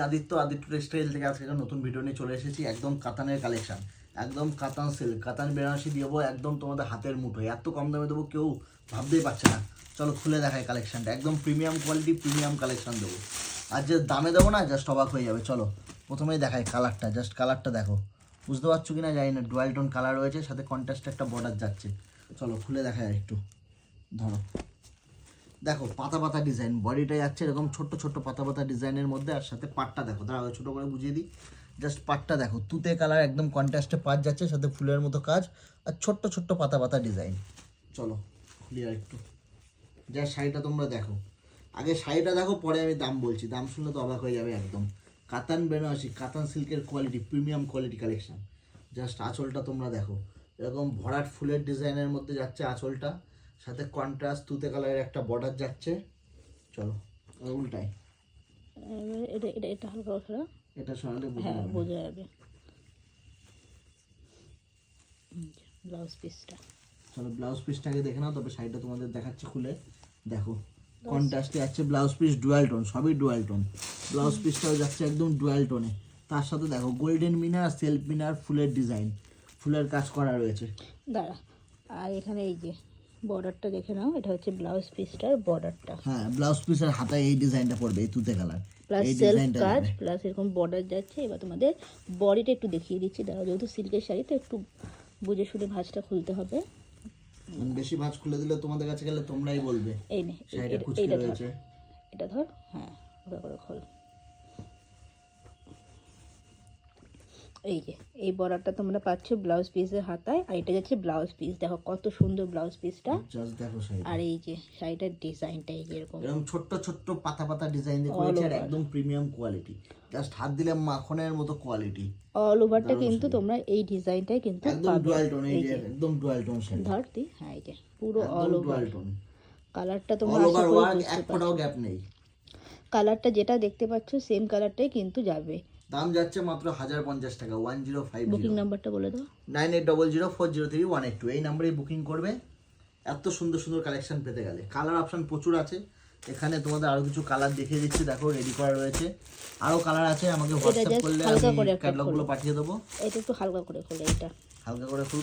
Aditya textile থেকে আজকে একটা নতুন ভিডিও নিয়ে চলে এসেছি। একদম কাতানের কালেকশন, একদম কাতান সিল্ক, কাতান বেনারসি দেবো একদম তোমাদের হাতের মুঠোয়। এত কম দামে দেবো কেউ ভাবতেই পারছে না। চলো খুলে দেখাই কালেকশনটা, একদম প্রিমিয়াম কোয়ালিটি, প্রিমিয়াম কালেকশন দেবো। আর যে দামে দেবো না, জাস্ট অবাক হয়ে যাবে। চলো প্রথমেই দেখাই কালারটা, জাস্ট কালারটা দেখো, বুঝতে পারছো কিনা জানি না। ডুয়াল টোন কালার রয়েছে, সাথে কন্ট্রাস্টে একটা বর্ডার যাচ্ছে। চলো খুলে দেখাই আর একটু, ধরো দেখো পাতা পাতা ডিজাইন, বডিটা যাচ্ছে এরকম ছোট্ট ছোট্ট পাতা পাতা ডিজাইনের মধ্যে। আর সাথে পাটটা দেখো, দাঁড়াও ছোটো করে বুঝিয়ে দিই। জাস্ট পাটটা দেখো, তুতে কালার, একদম কন্ট্রাস্টে পাট যাচ্ছে, সাথে ফুলের মতো কাজ আর ছোট্ট ছোট্ট পাতা পাতা ডিজাইন। চলো খুলি আর একটু, জাস্ট শাড়িটা তোমরা দেখো, আগে শাড়িটা দেখো পরে আমি দাম বলছি। দাম শুনলে তো অবাক হয়ে যাবে একদম। কাতান বেনারসি, কাতান সিল্কের quality, premium quality collection. Just আঁচলটা তোমরা দেখো, এরকম ভরাট ফুলের ডিজাইনের মধ্যে যাচ্ছে আঁচলটা, সাথে কন্ট্রাস্ট তুতে কালারের একটা বর্ডার যাচ্ছে। চলো উল্টাই, এটা এটা এটা হালকা করে এটা সরালে বোঝা যাবে। ব্লাউজ পিসটা, চলো ব্লাউজ পিসটাকে দেখে নাও, তবে শাড়িটা তোমাদের দেখাচ্ছি খুলে। দেখো কন্ট্রাস্টে যাচ্ছে ব্লাউজ পিস, ডুয়াল টোন, সবই ডুয়াল টোন। ব্লাউজ পিসটাও যাচ্ছে একদম ডুয়াল টোনে। তার সাথে দেখো গোল্ডেন মিনার, সেলফ মিনার, ফুলের ডিজাইন, ফুলের কাজ করা রয়েছে। দাঁড়া, আর এখানে এই যে বর্ডারটা দেখে নাও, এটা হচ্ছে ব্লাউজ পিসটার বর্ডারটা। হ্যাঁ, ব্লাউজ পিসের হাতায় এই ডিজাইনটা পড়বে, এই তুতে কালার, প্লাস এই সেলফ ডিজাইনটা কাজ, প্লাস এরকম বর্ডার যাচ্ছে। এবার তোমাদের বডিটা একটু দেখিয়ে দিচ্ছি, দাঁড়াও, যেহেতু সিল্কের শাড়ি তো একটু বুঝে শুনে ভাঁজটা খুলতে হবে। বেশি ভাঁজ খুলে দিলে তোমাদের কাছে গেলে তোমরাই বলবে এই নে, শাড়িটা কুচকে এইটা ধর, রয়েছে। এটা ধর, হ্যাঁ ওটা করে খোল। এই যে এই বর্ডারটা তোমরা পাচ্ছ ব্লাউজ পিসের হাতায়, আর এটা যাচ্ছে ব্লাউজ পিস। দেখো কত সুন্দর ব্লাউজ পিসটা। জাস্ট দেখো শাড়ি, আর এই যে শাড়িটার ডিজাইনটা এই যে এরকম ছোট্ট ছোট্ট পাতা পাতা ডিজাইন দিয়ে করেছে, আর একদম প্রিমিয়াম কোয়ালিটি, জাস্ট হাত দিলে মাখনের মতো কোয়ালিটি। অল ওভারটা কিন্তু তোমরা এই ডিজাইনটাই কিন্তু একদম ডুয়াল টোন, এই যে একদম ডুয়াল টোন শাড়ি। ধরতি, হ্যাঁ এই যে পুরো অল ওভার ডুয়াল টোন, কালারটা তোমরা অল আশা ওভার করি ওয়ার্ক, বুঝতে এক পারছো। ফোঁটাও গ্যাপ নেই। কালারটা যেটা দেখতে পাচ্ছ সেম কালারটাই কিন্তু যাবে। দাম যাচ্ছে মাত্র 1050 টাকা, 1050। বুকিং নাম্বারটা বলে দাও। 9800403182, এই নাম্বারেই বুকিং করবে। এত সুন্দর সুন্দর কালেকশন পেতে গেলে কালার অপশন প্রচুর আছে। এখানে তোমাদের আরো কিছু কালার দেখিয়ে দিচ্ছি, দেখো রেডি করা রয়েছে, আরো কালার আছে। আমাকে হোয়াটসঅ্যাপ করলে আমি ক্যাটালগুলো পাঠিয়ে দেবো। এটা একটু হালকা করে খোলে, এটা হালকা করে খুলবো।